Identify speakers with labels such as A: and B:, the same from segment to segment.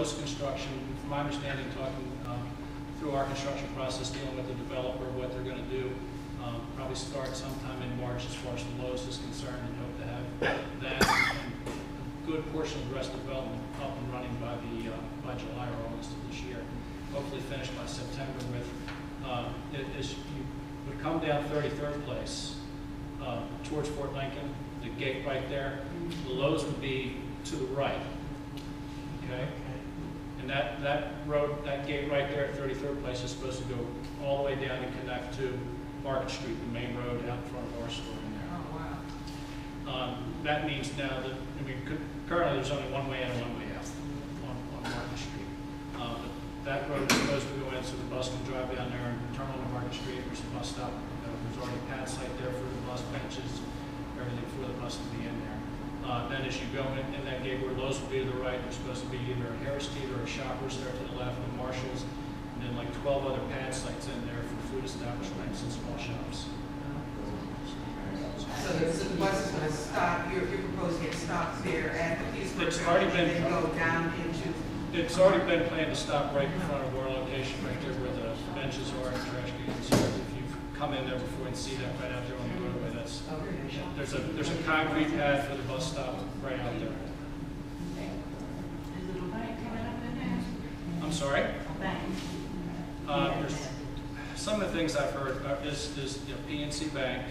A: post-construction, from my understanding, talking through our construction process, dealing with the developer, what they're going to do. Probably start sometime in March as far as the Lowe's is concerned, and hope to have that and a good portion of the rest of the development up and running by July or August of this year. Hopefully finished by September with, as you would come down 33rd Place towards Fort Lincoln, the gate right there, the Lowe's would be to the right, okay? And that road, that gate right there at 33rd Place is supposed to go all the way down and connect to Market Street, the main road out in front of our store in there.
B: Oh, wow.
A: That means now that, I mean, currently there's only one way in and one way out on Market Street. But that road is supposed to go in so the bus can drive down there and turn on to Market Street. There's a bus stop. There's already a pad site there for the bus benches, everything for the bus to be in there. Then as you go in that gate where Lowe's will be to the right, there's supposed to be either a Harris Teeter or a Shoppers there to the left, and Marshalls, and then like 12 other pad sites in there for food establishments and small shops.
B: So the bus is going to stop, you're proposing it stops there at the Petersburg
A: It's already been,
B: and then go down into...
A: It's already been planned to stop right in front of our location, right there where the benches are and trash cans. So if you've come in there before and see that right out there on the roadway, that's, there's a concrete pad for the bus stop right out there.
C: Is it a bank coming up in there?
A: I'm sorry?
C: A bank.
A: There's, some of the things I've heard is PNC Bank,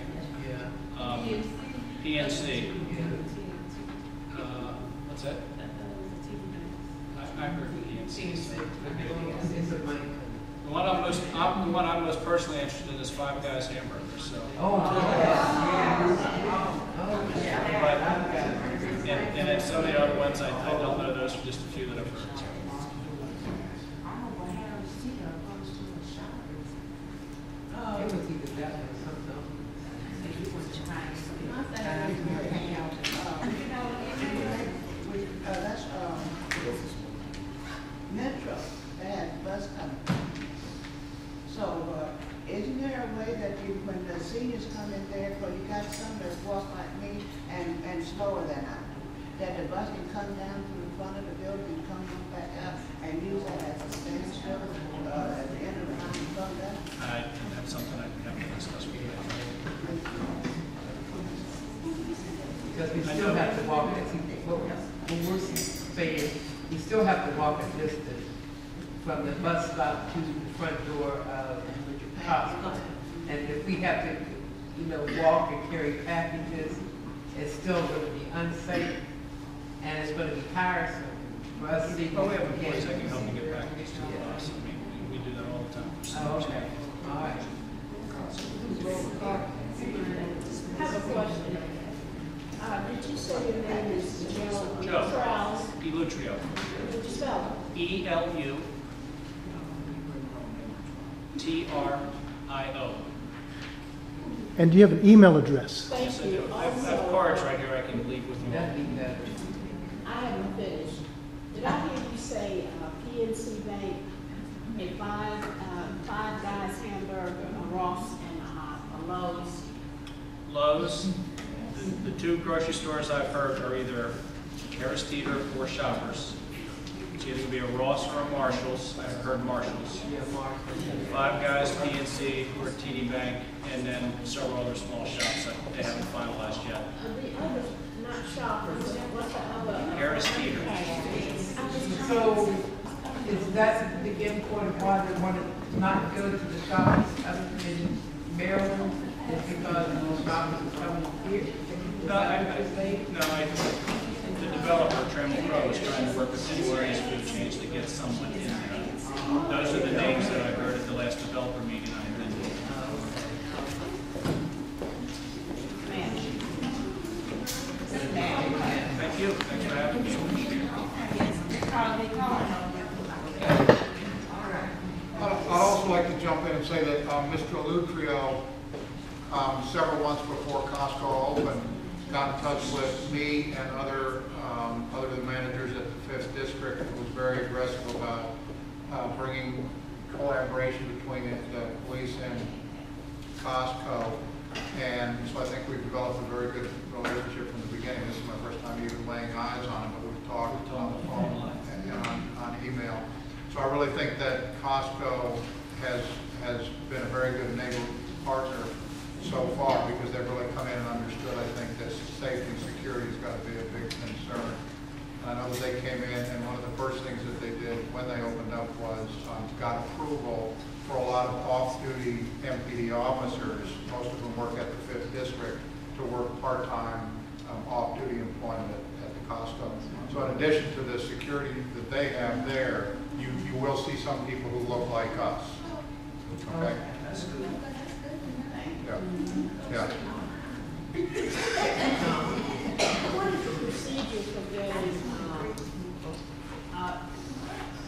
A: PNC. What's that? I heard PNC. The one I'm most personally interested in is Five Guys Hamburger. So. And then some of the other ones I don't know. Those are just a few that I've heard.
B: It was either that or something else.
D: That's Metro. They had bus company. So isn't there a way that you, when the seniors come in there, because you got some that walk like me and slower than I do, that the bus can come down to the front of the building and come back out and use that as a standstill at the end of the time you come down?
A: That's something I have to discuss with you.
B: Because we still have to walk, what we're saying, we still have to walk a distance from the bus stop to the front door of the hospital. And if we have to, walk and carry packages, it's still going to be unsafe, and it's going to be tiresome for us to see.
A: Oh, we have employees that can help you get packages to the bus. I mean, we do that all the time.
B: Oh, okay. All right.
C: I have a question. Did you say your name is
A: Joe.
C: Charles?
A: Elutrio.
C: Did you spell
A: ELUTRIO.
E: And do you have an email address?
C: it?
A: Yes, I
C: Thank
A: do.
C: you.
A: I have cards right here I can leave with you.
B: That'd be better.
C: I haven't finished. Did I hear you say PNC Bank, a Five Guys Hamburger, a Ross, and a Lowe's?
A: Lowe's. The two grocery stores I've heard are either Harris Teeter or Shoppers. It's either going to be a Ross or a Marshalls. I've heard Marshalls.
B: Yeah, Mark.
A: Five Guys, PNC, or TD Bank, and then several other small shops that they haven't finalized yet.
C: The other, not Shoppers, what's the other?
A: Harris Teeter.
B: So, is that the big point of why they want to not go to the shops other than Maryland? Is because the shoppers are coming here?
A: The developer, Trammell Crow, is trying to work with Inglorious Food Chains to get someone in there. Those are the names that I heard at the last developer meeting I attended. Thank you. Thanks for having me.
F: I'd also like to jump in and say that Mr. Elutrio, several months before Costco opened, got in touch with me and other of the managers at the 5th District, and was very aggressive about bringing collaboration between the police and Costco. And so I think we've developed a very good relationship from the beginning. This is my first time even laying eyes on him, but we've talked on the phone and on email. email. So I really think that Costco has been a very good neighbor partner so far, because they've really come in and understood, I think, that safety and security has got to be a big concern. And I know that they came in, and one of the first things that they did when they opened up was got approval for a lot of off-duty MPD officers, most of them work at the 5th District, to work part-time off-duty employment at the Costco. So in addition to the security that they have there, you will see some people who look like us. Okay?
E: That's good.
F: Yeah. Yeah.
C: What is the procedure for getting,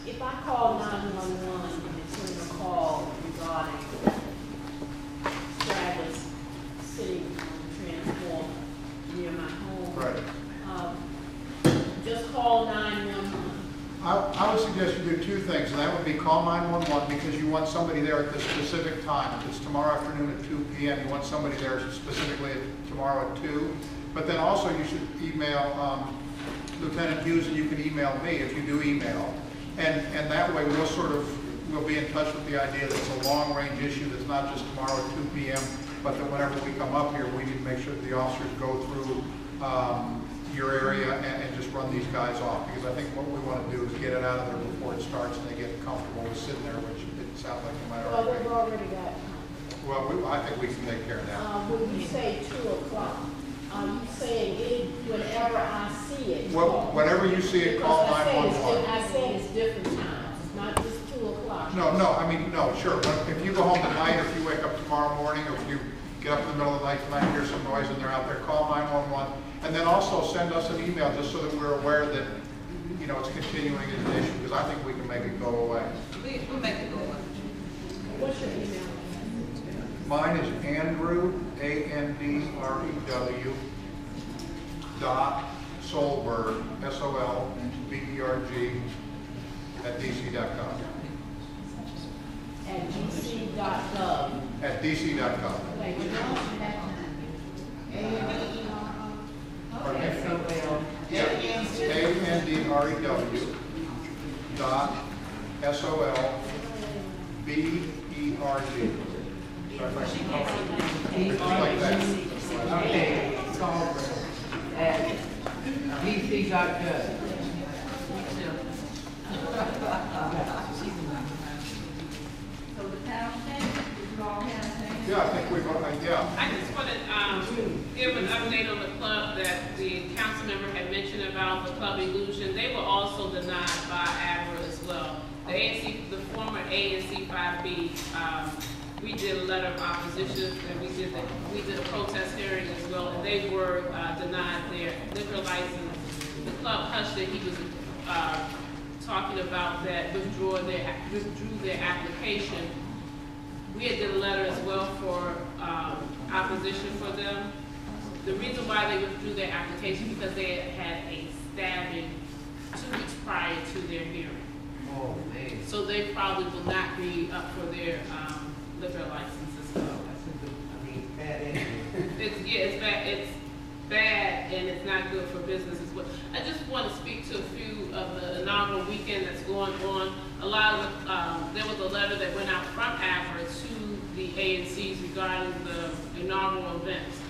C: if I call 911 and it's a call regarding Travis sitting on the transformer near my home?
F: Right.
C: Just call 911.
F: I would suggest you do two things, and that would be call 911 because you want somebody there at the specific time. If it's tomorrow afternoon at 2 p.m., you want somebody there specifically tomorrow at 2. But then also you should email Lieutenant Hughes, and you can email me if you do email. And that way we'll be in touch with the idea that it's a long-range issue that's not just tomorrow at 2 p.m., but that whenever we come up here, we need to make sure that the officers go through your area and just run these guys off, because I think what we want to do is get it out of there before it starts and they get comfortable with sitting there, which it sounds like you might
C: Well,
F: already
C: we've
F: be.
C: already got.
F: Well, I think we can take care of that.
C: When you say 2 o'clock, are you saying whenever I see it?
F: Well, whenever you see it, call
C: Because
F: 911.
C: I said it's different times, it's not just 2 o'clock.
F: No, I mean, no, sure. But if you go home tonight, or if you wake up tomorrow morning, or if you get up in the middle of the night tonight and hear some noise and they're out there, call 911. And then also send us an email just so that we're aware that, you know, it's continuing as an issue, because I think we can make it go away.
G: We'll make it go away.
C: What's your email?
F: Mine is Andrew, ANDREW, Solberg, SOLBERG, at DC.gov.
C: At gc.gov.
F: At DC.gov.
C: Thank you.
F: Pardon me?
B: SOL.
F: ANDREW SOLBERG. Like that.
B: Okay, Solberg at dc.gov.
G: So the town thing, you all have
F: Yeah, I think we've, yeah.
H: I just wanted to give an update on the club that the council member had mentioned about the club Illusion. They were also denied by ABRA as well. The ANC, the former ANC 5B, we did a letter of opposition, and we did a protest hearing as well, and they were denied their liquor license. The club Hush that he was talking about that withdrew their application. We had did a letter as well for opposition for them. The reason why they withdrew their application because they had a stabbing 2 weeks prior to their hearing.
B: Oh, man.
H: So they probably will not be up for their liquor license as well.
B: That's a good, I mean, bad ending.
H: It's bad. It's bad, and it's not good for business as well. I just want to speak to a few of the inaugural weekend that's going on. A lot of there was a letter that went out from ABRA to the ANCs regarding the inaugural events.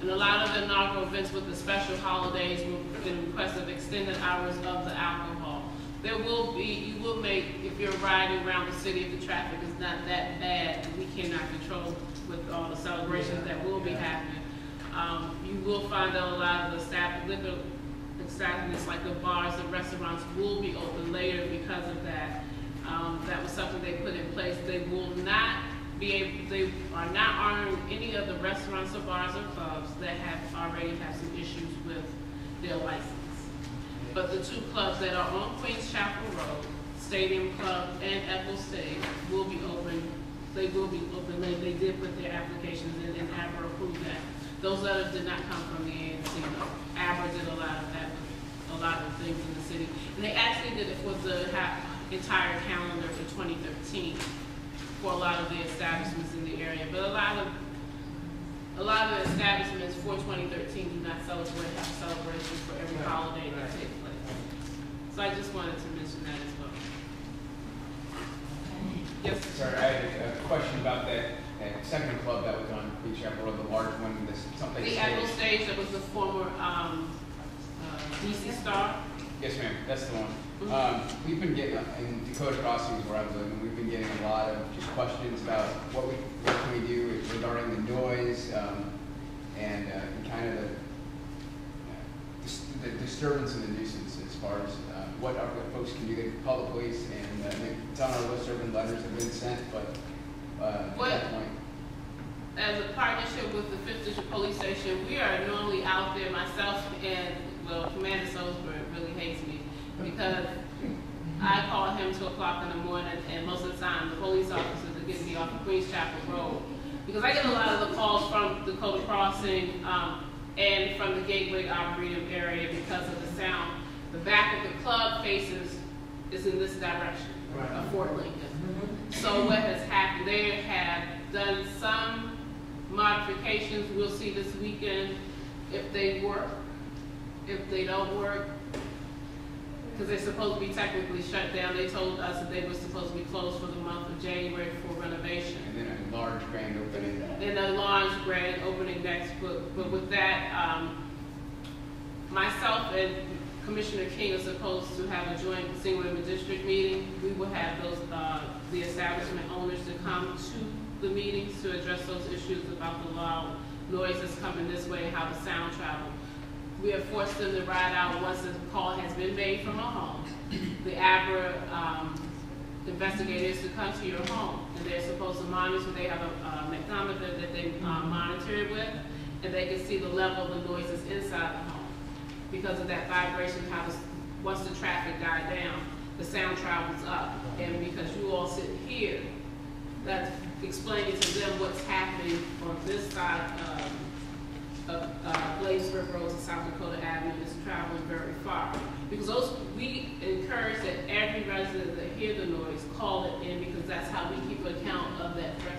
H: And a lot of the inaugural events with the special holidays were in request of extended hours of the alcohol. There will be, you will make, if you're riding around the city, if the traffic is not that bad, we cannot control with all the celebrations that will be happening. You will find that a lot of the liquor establishments like the bars and restaurants will be open later because of that. That was something they put in place. They will not be able, they are not honoring any of the restaurants or bars or clubs that already have some issues with their license. But the 2 clubs that are on Queens Chapel Road, Stadium Club and Echo State, will be open. They will be open. They did put their applications in, and ABRA approved that. Those letters did not come from the ANC. ABRA did a lot of that, a lot of things in the city. And they actually did it for the entire calendar for 2013 for a lot of the establishments in the area. But a lot of the establishments for 2013 do not have celebrations for every holiday that takes place. So I just wanted to mention that as well. Yes.
E: Sorry, I had a question about that second club that was on Queen Chapel Road, the large one, something.
H: The Apple Stage, that was the former DC Star.
E: Yes, ma'am, that's the one.
H: Mm-hmm.
E: We've been getting, in Dakota Crossings where I'm living, we've been getting a lot of just questions about what can we do regarding the noise, and kind of the disturbance and the nuisance as far as what folks can do. They call the police, and it's on our list, and letters have been sent, but at that point.
H: As a partnership with the 5th District Police Station, we are normally out there, myself and, well, Commander Salisbury really hates me because I call him 2 o'clock in the morning, and most of the time the police officers are getting me off of Queens Chapel Road. Because I get a lot of the calls from Dakota Crossing and from the Gateway Arboretum area because of the sound. The back of the club faces is in this direction, of Fort Lincoln. So what has happened, they have done some modifications. We'll see this weekend if they work. If they don't work, because they're supposed to be technically shut down, they told us that they were supposed to be closed for the month of January for renovation.
E: And then a large grand opening.
H: And a large grand opening next, but with that, myself and Commissioner King are supposed to have a joint single member district meeting. We will have those, the establishment owners to come to the meetings to address those issues about the loud noise that's coming this way and how the sound travels. We have forced them to ride out once the call has been made from a home. The ABRA investigators to come to your home, and they're supposed to monitor. They have a magnetometer that they monitor it with, and they can see the level of the noises inside the home. Because of that vibration, once the traffic died down, the sound travels up, and because you all sit here, that's explaining to them what's happening on this side of Bladensburg Road to South Dakota Avenue is traveling very far. Because we encourage that every resident that hear the noise call it in, because that's how we keep account of that threat.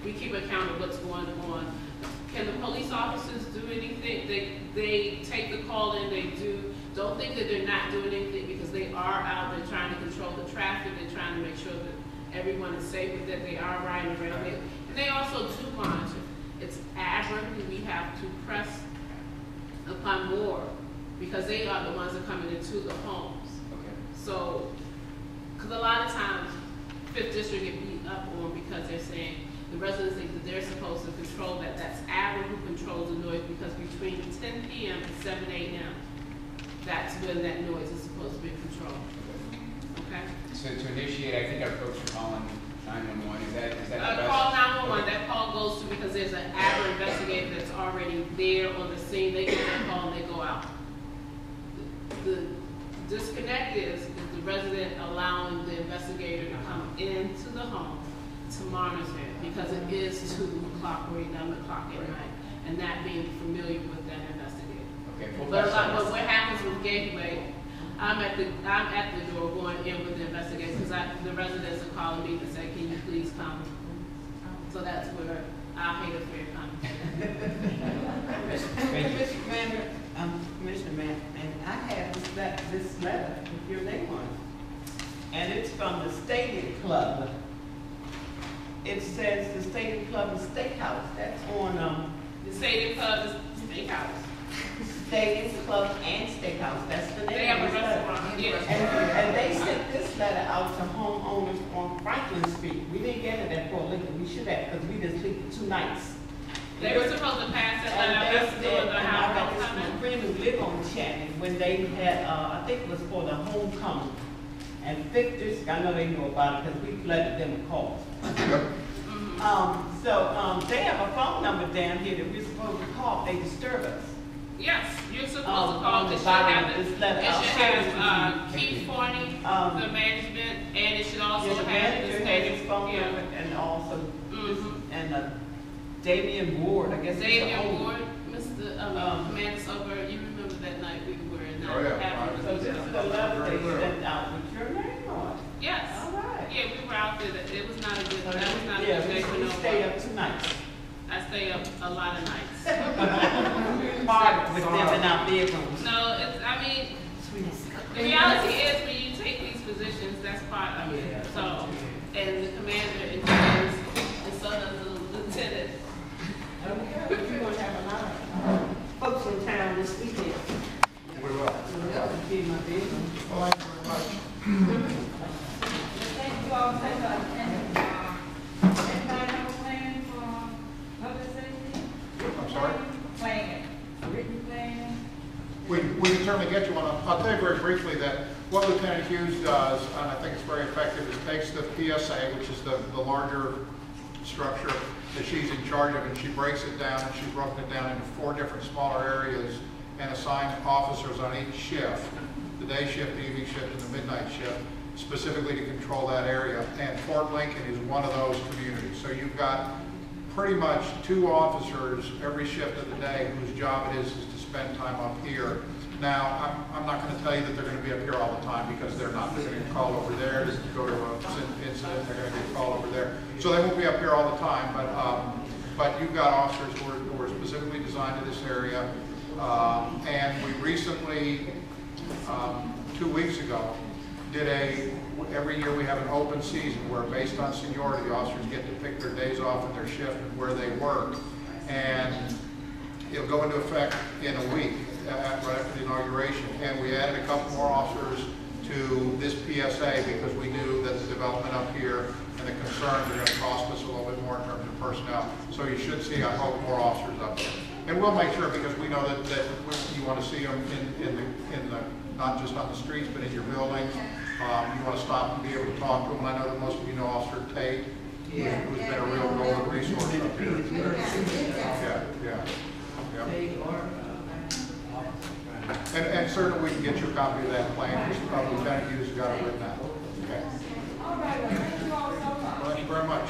H: We keep account of what's going on. Can the police officers do anything? They take the call in, they do. Don't think that they're not doing anything, because they are out there trying to control the traffic. They're trying to make sure that everyone is safe, but that they are riding around. And they also do monitor. It's ABRA who we have to press upon more, because they are the ones that are coming into the homes.
E: Okay.
H: So, because a lot of times, 5th District get beat up on because they're saying, the residents think that they're supposed to control that. That's ABRA who controls the noise, because between 10 p.m. and 7 a.m., that's when that noise is supposed to be controlled. Okay?
E: So to initiate, I think our folks are calling 911. Is that the best?
H: Call 911. That call goes to, because there's an ABRA investigator that's already there on the scene. They get that call and they go out. The disconnect is the resident allowing the investigator to come into the home to monitor it, because it is 2 o'clock or 11 o'clock at night, and that being familiar with that investigator.
E: Okay.
H: But what happens with Gateway, I'm at the door going in with the investigator, because the residents are calling me to say, can you please come? So that's where I hate a fair conversation.
B: Commissioner Mann, and I have this letter with your name on it, and it's from the Stadium Club. It says the Stadium Club and Steakhouse. That's on
H: The Stadium Club is Steakhouse.
B: Stadium Club and Steakhouse. That's the name.
H: They have
B: of
H: a
B: this letter.
H: restaurant. Yes.
B: And they sent this letter out to homeowners on Franklin Street. We didn't get it at Fort Lincoln. We should have, because we just leaked 2 nights.
H: They were supposed to pass that letter. That's doing the
B: I got
H: house
B: this
H: coming.
B: my friend who lived on Channing when they had, I think it was for the homecoming. And 5th District, I know they know about it because we flooded them with calls. They have a phone number down here that we're supposed to call if they disturb us.
H: Yes, you're supposed to call. It should
B: bottom
H: have
B: of this letter.
H: it
B: I'll
H: should
B: share it
H: have
B: with you.
H: Keith Forney, the management, and it should also
B: Yeah, the
H: have the
B: manager has
H: stadium.
B: his phone
H: Yeah.
B: number, and also,
H: Mhm.
B: and Damian Ward, I guess. he's the
H: Damian
B: owner.
H: Ward, Mr. Commander Sober, you remember that night we were not
F: Oh, yeah.
H: having
B: So this is the letter they sent out with your name on it.
H: Yes.
B: All right.
H: Yeah, we were out there. It was not a good. That was not a
B: Yeah,
H: good day for
B: we stay
H: nobody.
B: up tonight.
H: I stay up a lot of nights.
B: Hard with them in our bedrooms.
H: No, it's. I mean, the reality is when you take these positions, that's part of it. So, and
B: That would be my business.
F: Well, thank you very much.
G: Thank you all, thank you. Anybody have a plan for public safety?
F: I'm sorry?
G: Plan, written plan?
F: We can certainly get you one. I'll tell you very briefly that what Lieutenant Hughes does, and I think it's very effective, is takes the PSA, which is the larger structure that she's in charge of, and she breaks it down, and she's broken it down into 4 different smaller areas and assigned officers on each shift, the day shift, the evening shift, and the midnight shift, specifically to control that area. And Fort Lincoln is one of those communities. So you've got pretty much 2 officers every shift of the day whose job it is to spend time up here. Now, I'm not going to tell you that they're going to be up here all the time, because they're not. They're going to get called over there to go to an incident. They're going to get called over there. So they won't be up here all the time, but you've got officers who are specifically designed to this area. And we recently, 2 weeks ago, every year we have an open season where, based on seniority, officers get to pick their days off and their shift and where they work. And it'll go into effect in a week, right after the inauguration. And we added a couple more officers to this PSA because we knew that the development up here and the concerns are going to cost us a little bit more in terms of personnel. So you should see, I hope, more officers up there. And we'll make sure, because we know that you want to see them in the not just on the streets, but in your buildings. You want to stop and be able to talk to them. I know that most of you know Officer Tate, who's been a real golden resource up here. Yeah. And certainly we can get you a copy of that plan. Lieutenant Hughes got it written out. Okay.
G: All right, well, thank you all so much.
F: Thank you very much.